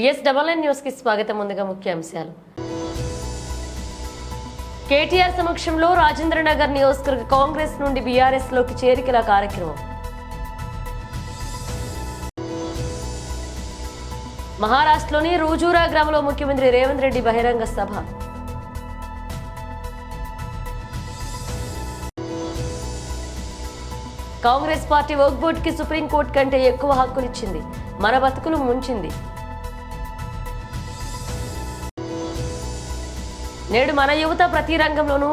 BSNN news కి స్వాగతం. ముందుగా ముఖ్యాంశాలు. కేటీఆర్ సమక్షంలో రాజేంద్రనగర్ నియోజకవర్గ కాంగ్రెస్ నుండి బీఆర్ఎస్ లోకి చేరికల కార్యక్రమం. మహారాష్ట్రలోని రూజూరా గ్రామంలో ముఖ్యమంత్రి రేవంత్ రెడ్డి బహిరంగ సభ. కాంగ్రెస్ పార్టీ వర్క్ బోర్డ్ కి సుప్రీంకోర్టు కంటే ఎక్కువ హక్కులు ఇచ్చింది, మన బతుకులు ముంచింది. నేడు మన యువత ప్రతి రంగంలోనూ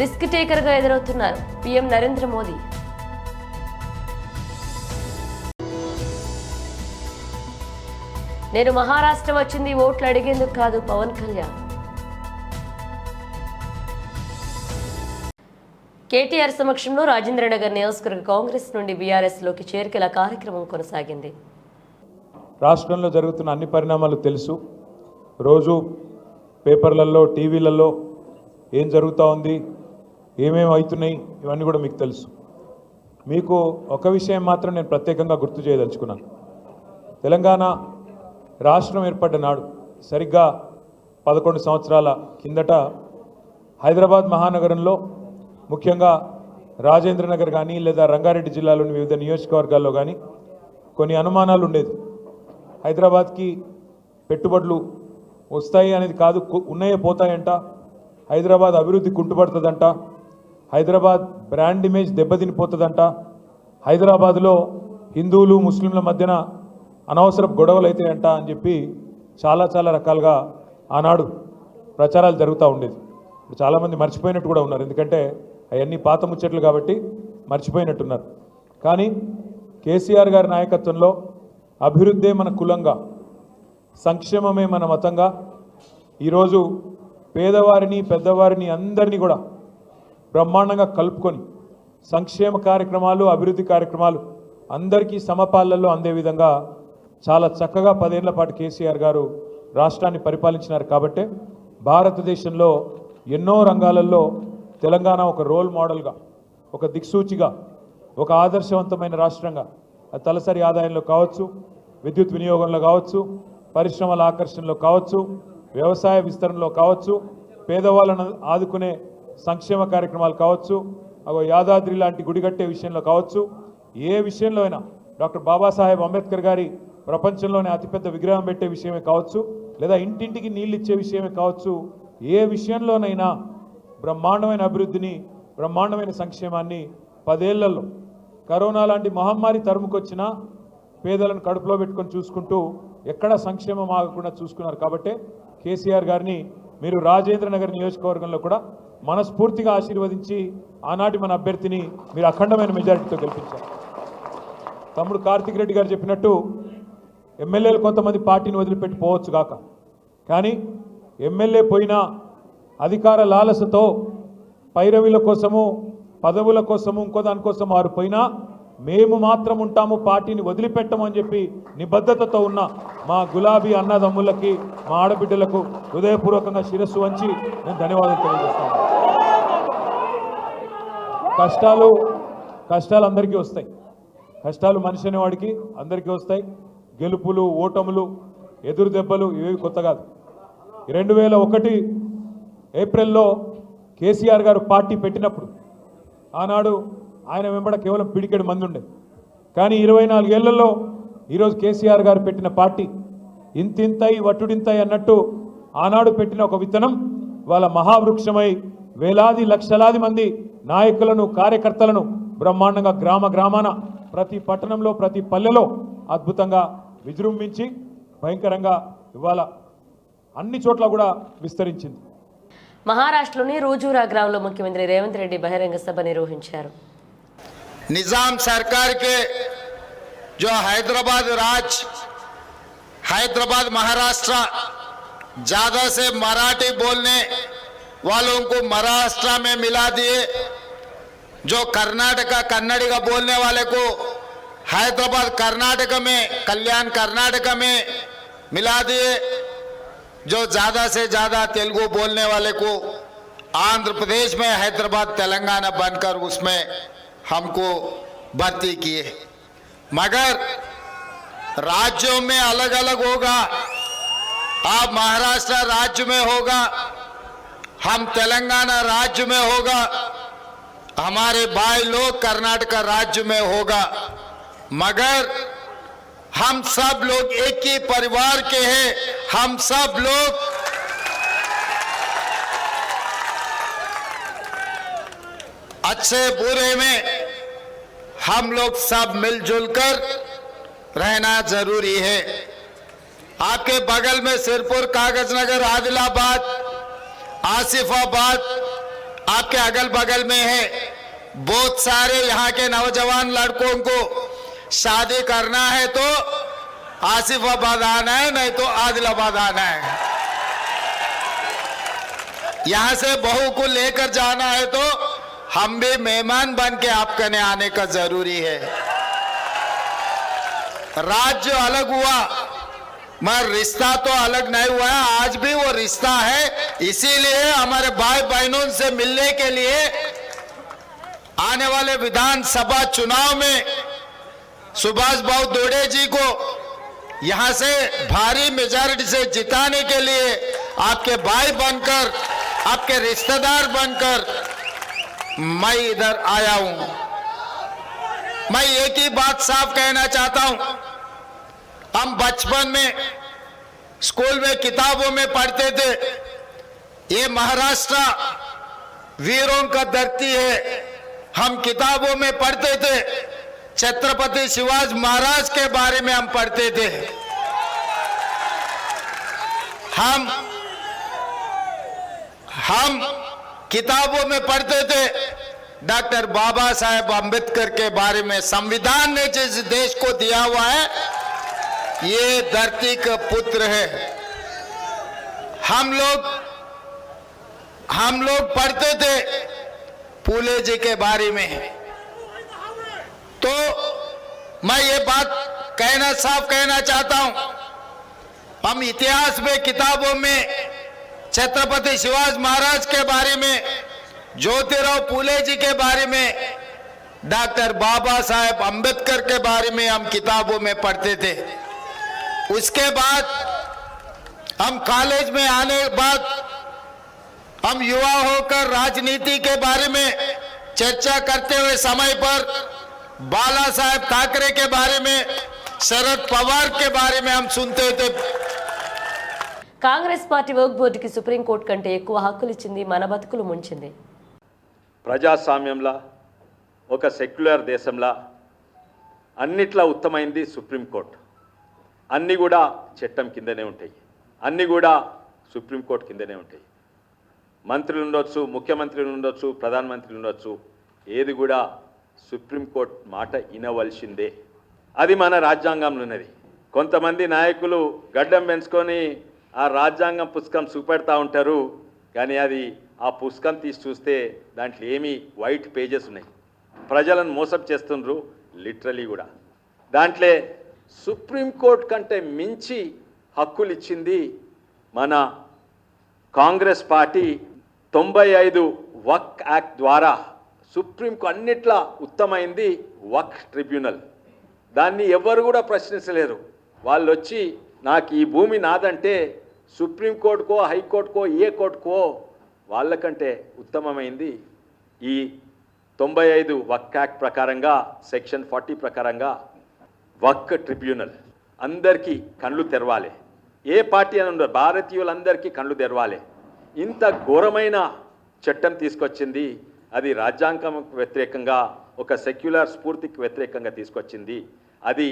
రిస్క్ టేకర్గా ఎదురవుతున్నారు పీఎం నరేంద్ర మోదీ. నేను మహారాష్ట్ర వచ్చింది ఓట్లు అడిగేందుకు కాదు పవన్ కళ్యాణ్. కేటీఆర్ సమక్షంలో రాజేంద్రనగర్ నియోజకవర్గ కాంగ్రెస్ నుండి బీఆర్ఎస్ లోకి చేరికల కార్యక్రమం కొనసాగింది. రాష్ట్రంలో జరుగుతున్న అన్ని పరిణామాలు తెలుసు. రోజు పేపర్లలో టీవీలలో ఏం జరుగుతూ ఉంది, ఏమేమి అవుతున్నాయి, ఇవన్నీ కూడా మీకు తెలుసు. మీకు ఒక విషయం మాత్రం నేను ప్రత్యేకంగా గుర్తు చేయదలుచుకున్నాను. తెలంగాణ రాష్ట్రం ఏర్పడ్డ నాడు సరిగ్గా 11 సంవత్సరాల కిందట హైదరాబాద్ మహానగరంలో ముఖ్యంగా రాజేంద్రనగర్ కానీ లేదా రంగారెడ్డి జిల్లాలోని వివిధ నియోజకవర్గాల్లో కానీ కొన్ని అనుమానాలు ఉండేది. హైదరాబాద్కి పెట్టుబడులు వస్తాయి అనేది కాదు, ఉన్నాయే పోతాయంట, హైదరాబాద్ అభివృద్ధి కుంటుపడుతుందంట, హైదరాబాద్ బ్రాండ్ ఇమేజ్ దెబ్బతినిపోతుందంట, హైదరాబాద్లో హిందువులు ముస్లింల మధ్యన అనవసరపు గొడవలు అవుతాయంట అని చెప్పి చాలా రకాలుగా ఆనాడు ప్రచారాలు జరుగుతూ ఉండేది. ఇప్పుడు చాలామంది మర్చిపోయినట్టు కూడా ఉన్నారు, ఎందుకంటే అవన్నీ పాత ముచ్చట్లు కాబట్టి మర్చిపోయినట్టున్నారు. కానీ కేసీఆర్ గారి నాయకత్వంలో అభివృద్ధే మన కులంగా, సంక్షేమమే మన మతంగా ఈరోజు పేదవారిని పెద్దవారిని అందరినీ కూడా బ్రహ్మాండంగా కలుపుకొని సంక్షేమ కార్యక్రమాలు అభివృద్ధి కార్యక్రమాలు అందరికీ సమపాలనలో అందే విధంగా చాలా చక్కగా 10 ఏళ్ల పాటు కేసీఆర్ గారు రాష్ట్రాన్ని పరిపాలించినారు. కాబట్టే భారతదేశంలో ఎన్నో రంగాలలో తెలంగాణ ఒక రోల్ మోడల్గా, ఒక దిక్సూచిగా, ఒక ఆదర్శవంతమైన రాష్ట్రంగా తలసరి ఆదాయంలో కావచ్చు, విద్యుత్ వినియోగంలో కావచ్చు, పరిశ్రమల ఆకర్షణలో కావచ్చు, వ్యవసాయ విస్తరణలో కావచ్చు, పేదవాళ్ళను ఆదుకునే సంక్షేమ కార్యక్రమాలు కావచ్చు, యాదాద్రి లాంటి గుడి కట్టే విషయంలో కావచ్చు, ఏ విషయంలో అయినా డాక్టర్ బాబాసాహెబ్ అంబేద్కర్ గారి ప్రపంచంలోనే అతిపెద్ద విగ్రహం పెట్టే విషయమే కావచ్చు, లేదా ఇంటింటికి నీళ్ళు ఇచ్చే విషయమే కావచ్చు, ఏ విషయంలోనైనా బ్రహ్మాండమైన అభివృద్ధిని బ్రహ్మాండమైన సంక్షేమాన్ని 10 ఏళ్లలో కరోనా లాంటి మహమ్మారి తరుముకొచ్చినా పేదలను కడుపులో పెట్టుకొని చూసుకుంటూ ఎక్కడా సంక్షేమం ఆగకుండా చూసుకున్నారు. కాబట్టి కేసీఆర్ గారిని మీరు రాజేంద్రనగర్ నియోజకవర్గంలో కూడా మనస్ఫూర్తిగా ఆశీర్వదించి ఆనాటి మన అభ్యర్థిని మీరు అఖండమైన మెజారిటీతో గెలిపించారు. తమ్ముడు కార్తిక్ రెడ్డి గారు చెప్పినట్టు ఎమ్మెల్యేలు కొంతమంది పార్టీని వదిలిపెట్టి పోవచ్చు కాక, కానీ ఎమ్మెల్యే పోయినా అధికార లాలసతో పైరవీల కోసము పదవుల కోసము ఇంకో దానికోసం వారు పోయినా మేము మాత్రం ఉంటాము, పార్టీని వదిలిపెట్టము అని చెప్పి నిబద్ధతతో ఉన్న మా గులాబీ అన్నదమ్ములకి, మా ఆడబిడ్డలకు హృదయపూర్వకంగా శిరస్సు వంచి నేను ధన్యవాదాలు తెలియజేస్తాను. కష్టాలు అందరికీ వస్తాయి, కష్టాలు మనిషి అనేవాడికి అందరికీ వస్తాయి. గెలుపులు ఓటములు ఎదురు దెబ్బలు ఇవేవి కొత్త కాదు. 2001 ఏప్రిల్లో కేసీఆర్ గారు పార్టీ పెట్టినప్పుడు ఆనాడు ఆయన వెంబడ కేవలం పిడికెడు మంది ఉండే, కానీ 24 ఏళ్లలో ఈరోజు కేసీఆర్ గారు పెట్టిన పార్టీ ఇంతింతై వట్టుడింతై అన్నట్టు ఆనాడు పెట్టిన ఒక విత్తనం వాళ్ళ మహావృక్షమై వేలాది లక్షలాది మంది నాయకులను కార్యకర్తలను బ్రహ్మాండంగా గ్రామాన ప్రతి పట్టణంలో ప్రతి పల్లెలో అద్భుతంగా విజృంభించి భయంకరంగా ఇవాళ అన్ని చోట్ల కూడా విస్తరించింది. మహారాష్ట్రలోని రూజూరా గ్రామంలో ముఖ్యమంత్రి రేవంత్ రెడ్డి బహిరంగ సభ నిర్వహించారు. निजाम सरकार के जो हैदराबाद महाराष्ट्र ज्यादा से मराठी बोलने वालों को महाराष्ट्र में मिला दिए, जो कर्नाटका कन्नड़ी का बोलने वाले को हैदराबाद कर्नाटक में कल्याण कर्नाटक में मिला दिए, जो ज्यादा से ज्यादा तेलुगु बोलने वाले को आंध्र प्रदेश में हैदराबाद तेलंगाना बनकर उसमें हमको भर्ती किए। मगर राज्यों में अलग अलग होगा, आप महाराष्ट्र राज्य में होगा, हम तेलंगाना राज्य में होगा, हमारे भाई लोग कर्नाटक राज्य में होगा, मगर हम सब लोग एक ही परिवार के हैं। हम सब लोग अच्छे बुरे में हम लोग सब मिलजुल कर रहना जरूरी है। आपके बगल में सिरपुर, कागजनगर, आदिलाबाद, आसिफाबाद आपके अगल बगल में है। बहुत सारे यहाँ के नौजवान लड़कों को शादी करना है तो आसिफाबाद आना है, नहीं तो आदिलाबाद आना है। यहाँ से बहू को लेकर जाना है तो हम भी मेहमान बन के आपके ने आने का जरूरी है। राज्य अलग हुआ मगर रिश्ता तो अलग नहीं हुआ है, आज भी वो रिश्ता है। इसीलिए हमारे भाई बहनों से मिलने के लिए आने वाले विधानसभा चुनाव में सुभाष बाबू दोड़े जी को यहां से भारी मेजॉरिटी से जिताने के लिए आपके भाई बनकर, आपके रिश्तेदार बनकर मैं इधर आया हूं। मैं एक ही बात साफ कहना चाहता हूं, हम बचपन में स्कूल में किताबों में पढ़ते थे, ये महाराष्ट्र वीरों का धरती है। हम किताबों में पढ़ते थे, छत्रपति शिवाजी महाराज के बारे में हम पढ़ते थे। हम किताबों में पढ़ते थे डॉक्टर बाबा साहेब अम्बेडकर के बारे में। संविधान ने जिस देश को दिया हुआ है, ये धरती का पुत्र है। हम लोग पढ़ते थे फूले जी के बारे में। तो मैं ये बात साफ कहना चाहता हूं, हम इतिहास में किताबों में छत्रपति शिवाजी महाराज के बारे में, ज्योतिराव फूले जी के बारे में, डॉक्टर बाबा साहेब अम्बेडकर के बारे में हम किताबों में पढ़ते थे। उसके बाद हम कॉलेज में आने के बाद हम युवा होकर राजनीति के बारे में चर्चा करते हुए समय पर बाला साहेब ठाकरे के बारे में, शरद पवार के बारे में हम सुनते थे। కాంగ్రెస్ పార్టీ వర్క్ బోర్డుకి సుప్రీంకోర్టు కంటే ఎక్కువ హక్కులు ఇచ్చింది, మన బతుకులు ముంచింది. ప్రజాస్వామ్యంలా ఒక సెక్యులర్ దేశంలా అన్నిట్లా ఉత్తమైంది సుప్రీంకోర్టు. అన్నీ కూడా చట్టం కిందనే ఉంటాయి, అన్నీ కూడా సుప్రీంకోర్టు కిందనే ఉంటాయి. మంత్రులు ఉండొచ్చు, ముఖ్యమంత్రులు ఉండొచ్చు, ప్రధానమంత్రులు ఉండొచ్చు, ఏది కూడా సుప్రీంకోర్టు మాట వినవలసిందే. అది మన రాజ్యాంగంలో ఉన్నది. కొంతమంది నాయకులు గడ్డం పెంచుకొని ఆ రాజ్యాంగం పుస్తకం చూపెడతా ఉంటారు, కానీ అది ఆ పుస్తకం తీసి చూస్తే దాంట్లో ఏమి వైట్ పేజెస్ ఉన్నాయి. ప్రజలను మోసం చేస్తుండ్రు లిటరలీ కూడా. దాంట్లో సుప్రీంకోర్టు కంటే మించి హక్కులు ఇచ్చింది మన కాంగ్రెస్ పార్టీ. 95 వక్ యాక్ట్ ద్వారా సుప్రీంకు అన్నిట్లా ఉత్తమైంది వక్ ట్రిబ్యునల్. దాన్ని ఎవరు కూడా ప్రశ్నించలేరు. వాళ్ళు వచ్చి నాకు ఈ భూమి నాదంటే సుప్రీంకోర్టుకో, హైకోర్టుకో, ఏ కోర్టుకో వాళ్ళకంటే ఉత్తమమైంది ఈ 95 వక్ యాక్ట్ ప్రకారంగా, సెక్షన్ 40 ప్రకారంగా వక్ ట్రిబ్యునల్. అందరికీ కళ్ళు తెరవాలి, ఏ పార్టీ అని ఉండదు, భారతీయులందరికీ కళ్ళు తెరవాలి. ఇంత ఘోరమైన చట్టం తీసుకొచ్చింది. అది రాజ్యాంగంకు వ్యతిరేకంగా, ఒక సెక్యులర్ స్ఫూర్తికి వ్యతిరేకంగా తీసుకొచ్చింది అది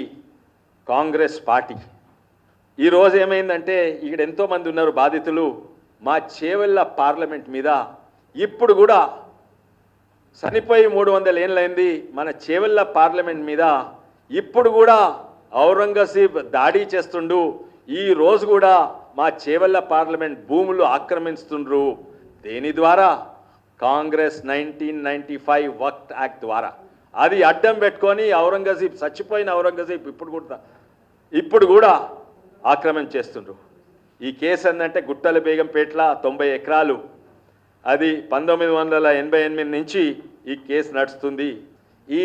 కాంగ్రెస్ పార్టీ. ఈరోజు ఏమైందంటే ఇక్కడ ఎంతోమంది ఉన్నారు బాధితులు. మా చేవెళ్ళ పార్లమెంట్ మీద ఇప్పుడు కూడా చనిపోయి 300 ఏళ్ళైంది. మన చేవెళ్ళ పార్లమెంట్ మీద ఇప్పుడు కూడా ఔరంగజేబ్ దాడి చేస్తుండు. ఈ రోజు కూడా మా చేవెళ్ళ పార్లమెంట్ భూములు ఆక్రమిస్తుండ్రు. దేని ద్వారా? కాంగ్రెస్ 1995 వక్ఫ్ యాక్ట్ ద్వారా. అది అడ్డం పెట్టుకొని ఔరంగజేబ్, చచ్చిపోయిన ఔరంగజేబ్ ఇప్పుడు కూడా ఆక్రమణ చేస్తుండ్రు. ఈ కేసు ఏంటంటే గుట్టల బేగంపేట్ల 90 ఎకరాలు, అది 1988 నుంచి ఈ కేసు నడుస్తుంది. ఈ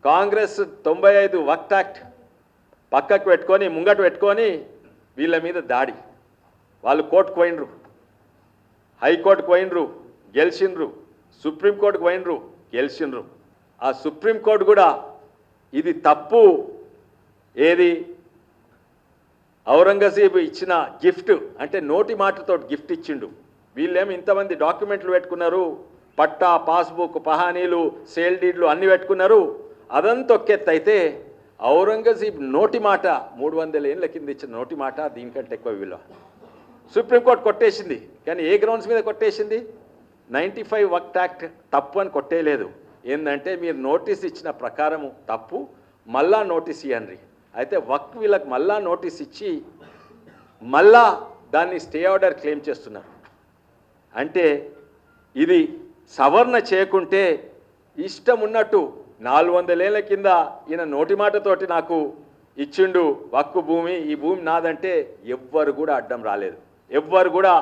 కాంగ్రెస్ 95 వక్ఫ్ యాక్ట్ పక్కకు పెట్టుకొని, ముంగట పెట్టుకొని వీళ్ళ మీద దాడి. వాళ్ళు కోర్టుకు పోయినరు, హైకోర్టుకు పోయినరు, గెలిచినరు, సుప్రీంకోర్టుకు పోయినరు, గెలిచినరు. ఆ సుప్రీంకోర్టు కూడా ఇది తప్పు, ఏది ఔరంగజేబు ఇచ్చిన గిఫ్ట్ అంటే నోటి మాటతో గిఫ్ట్ ఇచ్చిండు, వీళ్ళేమి ఇంతమంది డాక్యుమెంట్లు పెట్టుకున్నారు, పట్టా, పాస్బుక్, పహానీలు, సేల్ డీడ్లు అన్నీ పెట్టుకున్నారు, అదంతా ఒకెత్తు. అయితే ఔరంగజేబ్ నోటి మాట 300 ఏళ్ళ కింద ఇచ్చిన నోటి మాట దీనికంటే ఎక్కువ విలువ. సుప్రీంకోర్టు కొట్టేసింది, కానీ ఏ గ్రౌండ్స్ మీద కొట్టేసింది? 95 వక్ఫ్ యాక్ట్ తప్పు అని కొట్టేయలేదు. ఏంటంటే మీరు నోటీస్ ఇచ్చిన ప్రకారము తప్పు, మళ్ళా నోటీస్ ఇవ్వండి. అయితే వక్ఫ్ వీళ్ళకి మళ్ళా నోటీస్ ఇచ్చి మళ్ళా దాన్ని స్టే ఆర్డర్ క్లెయిమ్ చేస్తున్నారు. అంటే ఇది సవరణ చేయకుంటే ఇష్టం ఉన్నట్టు 400 ఏళ్ళ కింద ఈయన నోటి మాటతోటి నాకు ఇచ్చిండు వక్ఫ్ భూమి, ఈ భూమి నాదంటే ఎవ్వరు కూడా అడ్డం రాలేదు. ఎవ్వరు కూడా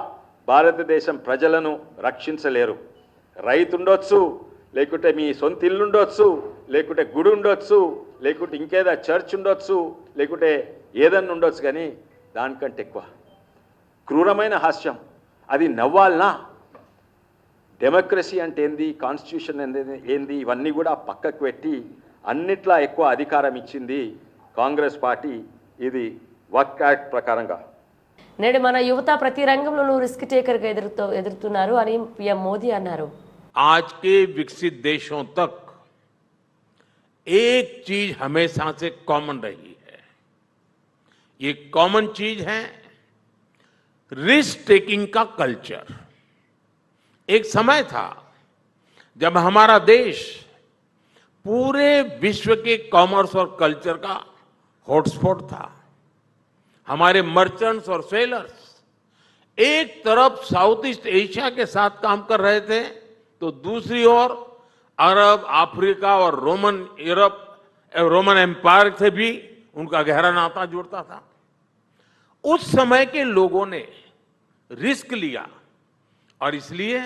భారతదేశం ప్రజలను రక్షించలేరు. రైతు ఉండొచ్చు, లేకుంటే మీ సొంత ఇల్లు ఉండొచ్చు, లేకుంటే గుడి ఉండొచ్చు, లేకుంటే ఇంకేదో చర్చ్ ఉండొచ్చు, లేకుంటే ఏదన్నా ఉండొచ్చు, కానీ దానికంటే ఎక్కువ క్రూరమైన హాస్యం. అది నవ్వాలనా? డెమోక్రసీ అంటే ఏంది, కాన్స్టిట్యూషన్ ఏంది, ఇవన్నీ కూడా పక్కకు పెట్టి అన్నిట్లా ఎక్కువ అధికారం ఇచ్చింది కాంగ్రెస్ పార్టీ, ఇది వక్ఫ్ యాక్ట్ ప్రకారంగా. నేడు మన యువత ప్రతి రంగంలోనూ రిస్క్ టేకర్గా ఎదురుతున్నారు అని పీఎం మోదీ అన్నారు. आज के विकसित देशों तक एक चीज हमेशा से कॉमन रही है, ये कॉमन चीज है रिस्क टेकिंग का कल्चर. एक समय था जब हमारा देश पूरे विश्व के कॉमर्स और कल्चर का हॉटस्पॉट था. हमारे मर्चेंट्स और सेलर्स एक तरफ साउथ ईस्ट एशिया के साथ काम कर रहे थे, तो दूसरी ओर अरब, अफ्रीका और रोमन एम्पायर से भी उनका गहरा नाता जुड़ता था. उस समय के लोगों ने रिस्क लिया और इसलिए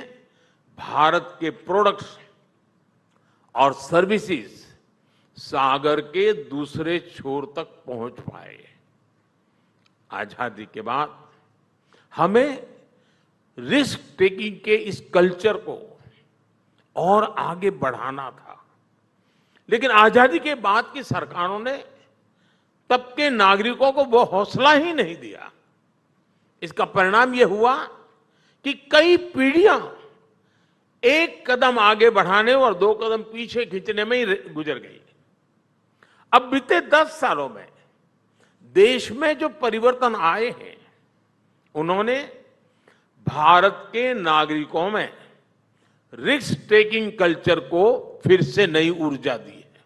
भारत के प्रोडक्ट्स और सर्विसेज सागर के दूसरे छोर तक पहुंच पाए. आजादी के बाद हमें रिस्क टेकिंग के इस कल्चर को और आगे बढ़ाना था, लेकिन आजादी के बाद की सरकारों ने तब के नागरिकों को वो हौसला ही नहीं दिया. इसका परिणाम यह हुआ कि कई पीढ़ियां एक कदम आगे बढ़ाने और 2 कदम पीछे खींचने में ही गुजर गई. अब बीते 10 सालों में देश में जो परिवर्तन आए हैं, उन्होंने भारत के नागरिकों में रिस्क टेकिंग कल्चर को फिर से नई ऊर्जा दी है.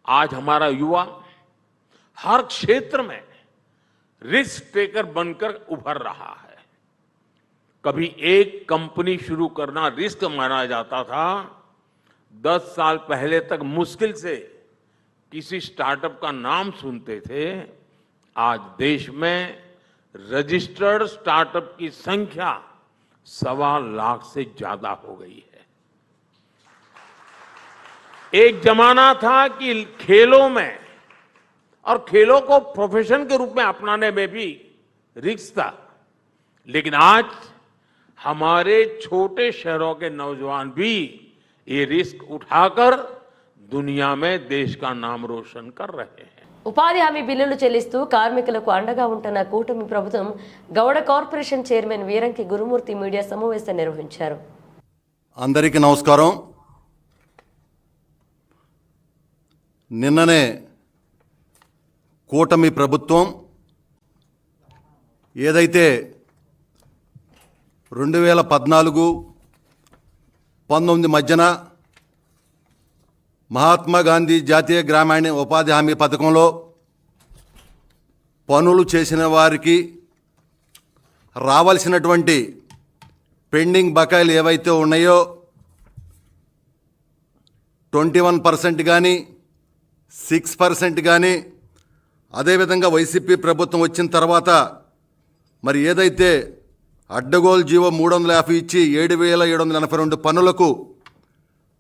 आज हमारा युवा हर क्षेत्र में रिस्क टेकर बनकर उभर रहा है. कभी एक कंपनी शुरू करना रिस्क माना जाता था. 10 साल पहले तक मुश्किल से किसी स्टार्टअप का नाम सुनते थे. आज देश में रजिस्टर्ड स्टार्टअप की संख्या 1.25 लाख से ज्यादा हो गई है. एक जमाना था कि खेलों में और खेलों को प्रोफेशन के रूप में अपनाने में भी रिस्क था, लेकिन आज हमारे छोटे शहरों के नौजवान भी ये रिस्क उठाकर दुनिया में देश का नाम रोशन कर रहे हैं. ఉపాధి హామీ బిల్లులు చెల్లిస్తూ కార్మికులకు అండగా ఉంటున్న కూటమి ప్రభుత్వం గౌడ కార్పొరేషన్ చైర్మన్ వీరంకి గురుమూర్తి మీడియా సమావేశం నిర్వహించారు. అందరికీ నమస్కారం. నిన్ననే కూటమి ప్రభుత్వం ఏదైతే 2014-19 మధ్యన మహాత్మా గాంధీ జాతీయ గ్రామీణ ఉపాధి హామీ పథకంలో పనులు చేసిన వారికి రావాల్సినటువంటి పెండింగ్ బకాయిలు ఏవైతే ఉన్నాయో 21% కానీ 6% కానీ, అదేవిధంగా వైసీపీ ప్రభుత్వం వచ్చిన తర్వాత మరి ఏదైతే అడ్డగోలు జీవో 350 ఇచ్చి 7,782 పనులకు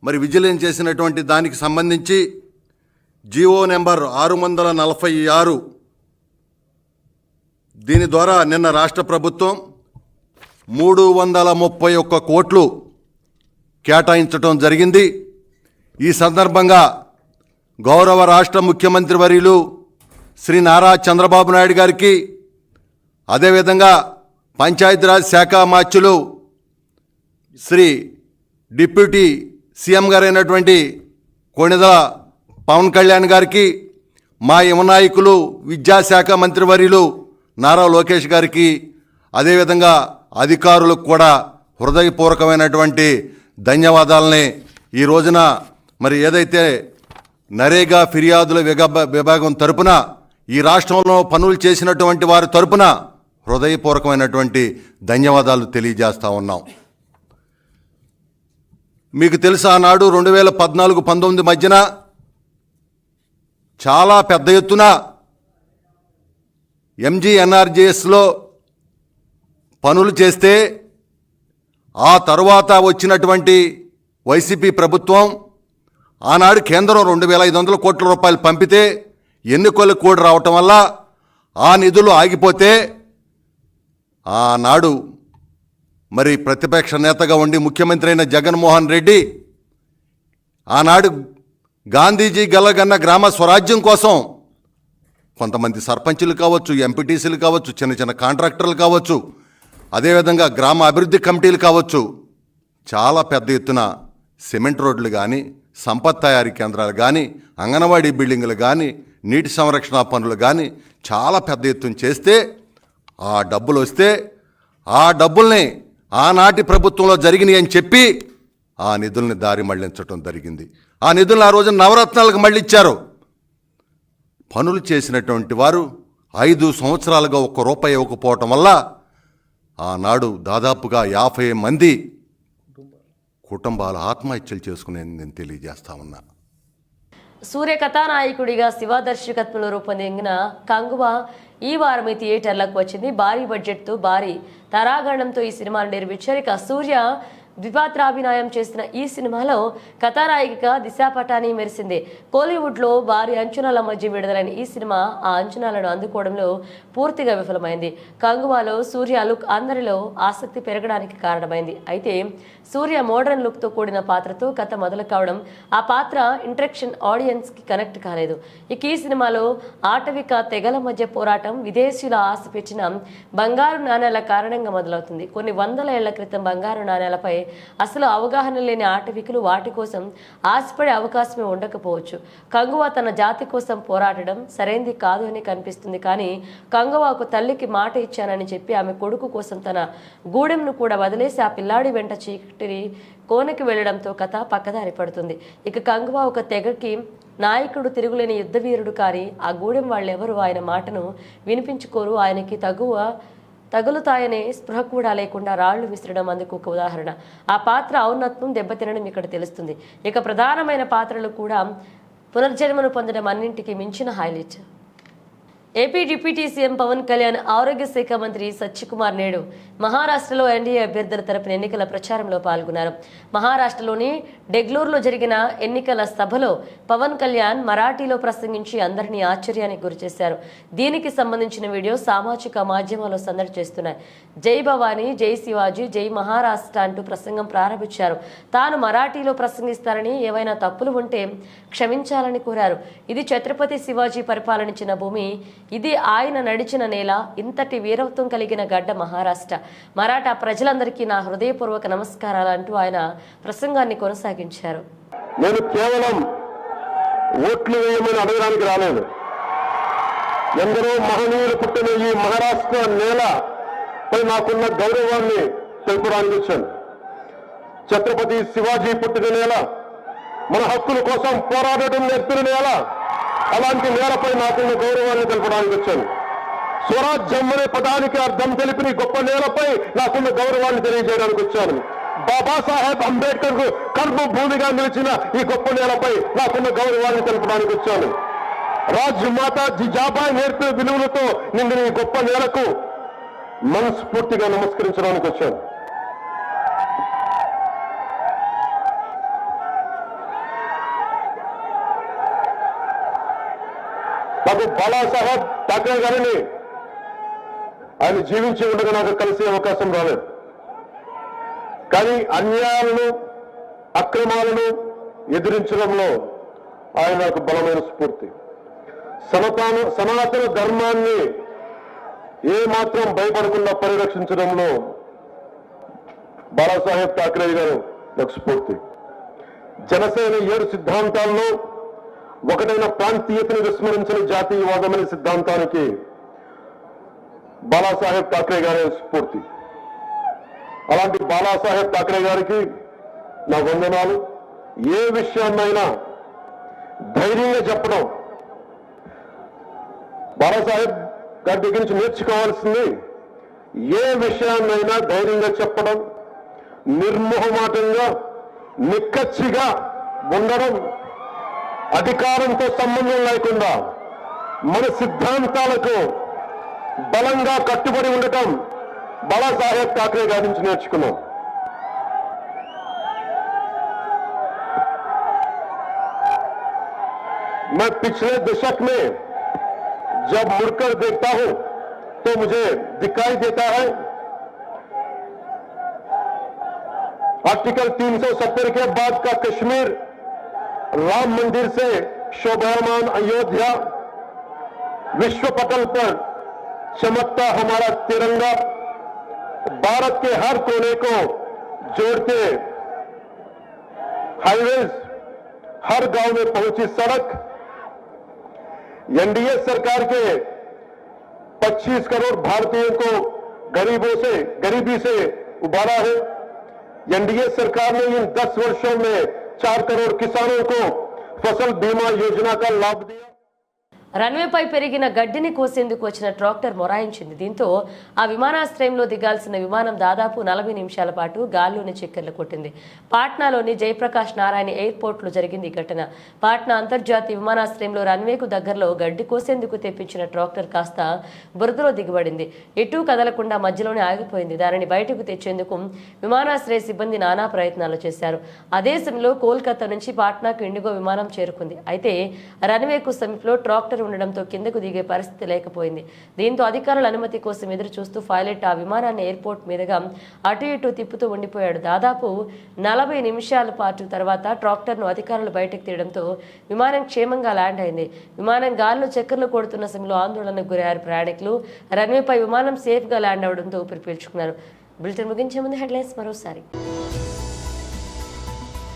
మరి విజిలెన్స్ చేసినటువంటి దానికి సంబంధించి జీవో నెంబర్ 646 దీని ద్వారా నిన్న రాష్ట్ర ప్రభుత్వం 331 కోట్లు కేటాయించడం జరిగింది. ఈ సందర్భంగా గౌరవ రాష్ట్ర ముఖ్యమంత్రి వర్యులు శ్రీ నారా చంద్రబాబు నాయుడు గారికి, అదేవిధంగా పంచాయతీరాజ్ శాఖ మాత్యులు శ్రీ డిప్యూటీ సీఎం గారైనటువంటి కొణిదెల పవన్ కళ్యాణ్ గారికి, మా యువ నాయకులు విద్యాశాఖ మంత్రివర్యులు నారా లోకేష్ గారికి, అదేవిధంగా అధికారులకు కూడా హృదయపూర్వకమైనటువంటి ధన్యవాదాలని ఈ రోజున మరి ఏదైతే నరేగా ఫిర్యాదుల విభాగం తరపున ఈ రాష్ట్రంలో పనులు చేసినటువంటి వారి తరపున హృదయపూర్వకమైనటువంటి ధన్యవాదాలు తెలియజేస్తూ ఉన్నాం. మీకు తెలుసా, ఆనాడు 2014-19 మధ్యన చాలా పెద్ద ఎత్తున ఎంజీఎన్ఆర్జీఎస్లో పనులు చేస్తే ఆ తరువాత వచ్చినటువంటి వైసీపీ ప్రభుత్వం ఆనాడు కేంద్రం 2,500 కోట్ల రూపాయలు పంపితే ఎన్నికలు కూడా రావటం వల్ల ఆ నిధులు ఆగిపోతే ఆనాడు మరి ప్రతిపక్ష నేతగా ఉండి ముఖ్యమంత్రి అయిన జగన్మోహన్ రెడ్డి ఆనాడు గాంధీజీ గలగన్న గ్రామ స్వరాజ్యం కోసం కొంతమంది సర్పంచులు కావచ్చు, ఎంపీటీసీలు కావచ్చు, చిన్న చిన్న కాంట్రాక్టర్లు కావచ్చు, అదేవిధంగా గ్రామ అభివృద్ధి కమిటీలు కావచ్చు, చాలా పెద్ద ఎత్తున సిమెంట్ రోడ్లు కానీ, సంపత్ తయారీ కేంద్రాలు కానీ, అంగన్వాడీ బిల్డింగులు కానీ, నీటి సంరక్షణ పనులు కానీ చాలా పెద్ద ఎత్తున చేస్తే ఆ డబ్బులు వస్తే ఆ డబ్బుల్ని ఆనాటి ప్రభుత్వంలో జరిగినాయి అని చెప్పి ఆ నిధుల్ని దారి మళ్లించడం జరిగింది. ఆ నిధులను ఆ రోజున నవరత్నాలకు మళ్ళీ ఇచ్చారు. పనులు చేసినటువంటి వారు 5 సంవత్సరాలుగా ₹1 ఇవ్వకపోవటం వల్ల ఆనాడు దాదాపుగా 50 మంది కుటుంబాలు ఆత్మహత్యలు చేసుకునేది నేను తెలియజేస్తా ఉన్నా. సూర్య కథానాయకుడిగా శివ దర్శకత్వంలో రూపొందిన కంగువా ఈ వారం థియేటర్లకు వచ్చింది. భారీ బడ్జెట్తో, భారీ తారాగణంతో ఈ సినిమాను నిర్మించారు. ఇక సూర్య ద్విపాత్రాభినయం చేసిన ఈ సినిమాలో కథానాయికగా దిశా పటాని మెరిసింది. కోలీవుడ్లో భారీ అంచనాల మధ్య విడుదలైన ఈ సినిమా ఆ అంచనాలను అందుకోవడంలో పూర్తిగా విఫలమైంది. కంగువాలో సూర్య లుక్ అందరిలో ఆసక్తి పెరగడానికి కారణమైంది. అయితే సూర్య మోడర్న్ లుక్తో కూడిన పాత్రతో కథ మొదలు కావడం, ఆ పాత్ర ఇంట్రాక్షన్ ఆడియన్స్కి కనెక్ట్ కాలేదు. ఇక ఈ సినిమాలో ఆటవిక తెగల మధ్య పోరాటం విదేశీయుల ఆశ పెట్టిన బంగారు నాణేల కారణంగా మొదలవుతుంది. కొన్ని వందల ఏళ్ల క్రితం బంగారు నాణేలపై అసలు అవగాహన లేని ఆటవికులు వాటి కోసం ఆశపడే అవకాశమే ఉండకపోవచ్చు. కంగువా తన జాతి కోసం పోరాడడం సరైంది కాదు అని కనిపిస్తుంది. కానీ కంగువాకు తల్లికి మాట ఇచ్చానని చెప్పి ఆమె కొడుకు కోసం తన గూడెంను కూడా వదిలేసి ఆ పిల్లాడి వెంట చీకటి కోనకి వెళ్లడంతో కథ పక్కదారి పడుతుంది. ఇక కంగువా ఒక తెగకి నాయకుడు, తిరుగులేని యుద్ధవీరుడు. కానీ ఆ గూడెం వాళ్ళెవరు ఆయన మాటను వినిపించుకోరు. ఆయనకి తగులుతాయనే స్పృహ కూడా లేకుండా రాళ్లు విసరడం అందుకు ఒక ఉదాహరణ. ఆ పాత్ర ఔన్నత్వం దెబ్బతినడం ఇక్కడ తెలుస్తుంది. ఇక ప్రధానమైన పాత్రలు కూడా పునర్జన్మను పొందడం అన్నింటికి మించిన highlight. AP deputy CM Pawan Kalyan, ఆరోగ్య శాఖ మంత్రి సత్యకుమార్ నేడు మహారాష్ట్రలో ఎన్డీఏ అభ్యర్థుల తరపున ఎన్నికల ప్రచారంలో పాల్గొన్నారు. మహారాష్ట్రలోని డెగ్లూరులో జరిగిన ఎన్నికల సభలో పవన్ కళ్యాణ్ మరాఠీలో ప్రసంగించి అందరినీ ఆశ్చర్యానికి గురిచేశారు. దీనికి సంబంధించిన వీడియో సామాజిక మాధ్యమాల్లో సందడి చేస్తున్నాయి. జై భవానీ, జై శివాజీ, జై మహారాష్ట్ర అంటూ ప్రసంగం ప్రారంభించారు. తాను మరాఠీలో ప్రసంగిస్తారని, ఏవైనా తప్పులు ఉంటే క్షమించాలని కోరారు. ఇది ఛత్రపతి శివాజీ పరిపాలనించిన భూమి, ఇది ఆయన నడిచిన నేల, ఇంతటి వీరత్వం కలిగిన గడ్డ మహారాష్ట్ర. మరాఠా ప్రజలందరికీ నా హృదయపూర్వక నమస్కారాలు అంటూ ఆయన ప్రసంగాన్ని కొనసాగించారు. నేను కేవలం ఓట్లు వేయమని అడగడానికి రాలేదు. ఎందరో మహనీయులు పుట్టిన ఈ మహారాష్ట్ర నేలపై నాకున్న గౌరవాన్ని తెలుపడానికి వచ్చాను. ఛత్రపతి శివాజీ పుట్టిన నేల, మన హక్కుల కోసం పోరాడటం నేర్పిన నేల, అలాంటి నేలపై నాకున్న గౌరవాన్ని తెలపడానికి వచ్చాను. స్వరాజ్యం అనే పదానికి అర్థం తెలిపిన గొప్ప నేలపై నాకున్న గౌరవాన్ని తెలియజేయడానికి వచ్చాను. బాబాసాహెబ్ అంబేద్కర్ కు కర్మభూమిగా నిలిచిన ఈ గొప్ప నేలపై నాకున్న గౌరవాన్ని తెలపడానికి వచ్చాను. రాజ్మాత జిజాబాయి నేర్పిన విలువలతో నిండిన ఈ గొప్ప నేలకు మనస్ఫూర్తిగా నమస్కరించడానికి వచ్చాను. బాబాసాహెబ్ ఠాక్రే గారిని ఆయన జీవించి ఉండగా నాకు కలిసే అవకాశం రాలేదు. కానీ అన్యాయాలను అక్రమాలను ఎదిరించడంలో ఆయన నాకు బలమైన స్ఫూర్తి. సనాతన ధర్మాన్ని ఏమాత్రం భయపడకుండా పరిరక్షించడంలో బాలాసాహెబ్ ఠాక్రే గారు నాకు స్ఫూర్తి. జనసేన 7 సిద్ధాంతాల్లో ఒకటైన ప్రాంతీయతను విస్మరించిన జాతీయవాదమైన సిద్ధాంతానికి బాలాసాహెబ్ ఠాక్రే గారే స్ఫూర్తి. అలాంటి బాలాసాహెబ్ ఠాక్రే గారికి నా వందనాలు. ఏ విషయాన్నైనా ధైర్యంగా చెప్పడం, బాలాసాహెబ్ గారి దగ్గర నుంచి నేర్చుకోవాల్సింది ఏ విషయాన్నైనా ధైర్యంగా చెప్పడం, నిర్మోహమాటంగా నిక్కచ్చిగా ఉండడం, అధికారంతో సంబంధం లేకుండా మన సిద్ధాంతాలకు బలంగా కట్టుబడి ఉండటం బాలాసాహెబ్ ఠాక్రే గారి నుంచి నేర్చుకున్నాం. मैं पिछले दशक में जब मुड़कर देखता हूं तो मुझे दिखाई देता है आर्टिकल 370 के बाद का कश्मीर, राम मंदिर से शोभायमान अयोध्या, विश्व पटल पर चमकता हमारा तिरंगा, भारत के हर कोने को जोड़ते हाईवेज, हर गांव में पहुंची सड़क, एनडीए सरकार के 25 करोड़ भारतीयों को गरीबी से उबारा है. एनडीए सरकार ने इन 10 वर्षों में 4 करोड़ किसानों को फसल बीमा योजना का लाभ दिया. రన్వేపై పెరిగిన గడ్డిని కోసేందుకు వచ్చిన ట్రాక్టర్ మొరాయించింది. దీంతో ఆ విమానాశ్రయంలో దిగాల్సిన విమానం దాదాపు 40 నిమిషాల పాటు గాల్లోని చక్కర్లు కొట్టింది. పాట్నాలోని జయప్రకాష్ నారాయణ ఎయిర్పోర్ట్లో జరిగింది ఈ ఘటన. పాట్నా అంతర్జాతీయ విమానాశ్రయంలో రన్వేకు దగ్గరలో గడ్డి కోసేందుకు తెప్పించిన ట్రాక్టర్ కాస్త బురదలో దిగబడింది. ఎటూ కదలకుండా మధ్యలోనే ఆగిపోయింది. దానిని బయటకు తెచ్చేందుకు విమానాశ్రయ సిబ్బంది నానా ప్రయత్నాలు చేశారు. అదే సమయంలో కోల్కతా నుంచి పాట్నాకు ఇండిగో విమానం చేరుకుంది. అయితే రన్వేకు సమీపంలో ట్రాక్టర్ ఉండడంతో కిందకు దిగే పరిస్థితి లేకపోయింది. దీంతో అధికారుల అనుమతి కోసం ఎదురు చూస్తూ పైలట్ ఆ విమానాన్ని ఎయిర్పోర్ట్ మీదుగా అటు ఇటు తిప్పుతూ ఉండిపోయాడు. దాదాపు 40 నిమిషాల పాటు తర్వాత ట్రాక్టర్ను అధికారులు బయటకు తీయడంతో విమానం క్షేమంగా ల్యాండ్ అయింది. విమానం గాల్లో చక్కర్లు కొడుతున్న సమయంలో ఆందోళనకు గురయ్యారు ప్రయాణికులు. రన్వేపై విమానం సేఫ్ గా ల్యాండ్ అవడంతో ఊపిరి పీల్చుకున్నారు. బులెటిన్ ముగించే ముందు హెడ్లైన్స్ మరోసారి.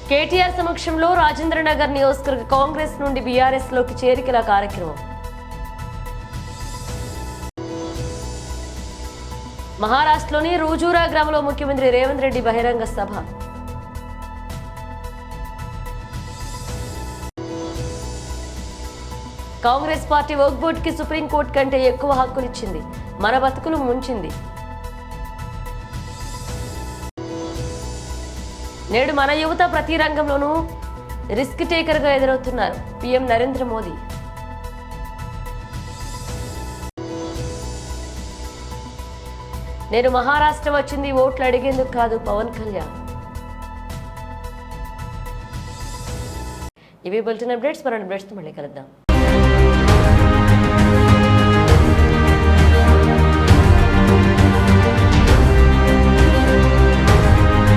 కేటీఆర్ సమక్షంలో రాజేంద్రనగర్ నియోజకవర్గ కాంగ్రెస్ నుండి బీఆర్ఎస్ లోకి చేరికల కార్యక్రమం. మహారాష్ట్రలోని రూజూరా గ్రామంలో ముఖ్యమంత్రి రేవంత్ రెడ్డి బహిరంగ సభ. కాంగ్రెస్ పార్టీ వక్ఫ్ బోర్డుకి సుప్రీంకోర్టు కంటే ఎక్కువ హక్కులిచ్చింది, మన బతుకులు ముంచింది. నేడు మన యువత ప్రతి రంగంలోనూ రిస్క్ టేకర్ గా ఎదురవుతున్నారు పీఎం నరేంద్ర మోదీ. నేను మహారాష్ట్ర వచ్చింది ఓట్లు అడిగేందుకు కాదు పవన్ కళ్యాణ్. ఇవి బులెటిన్ అప్డేట్స్. మరో అప్డేట్స్ తో మళ్ళీ కలుద్దాం.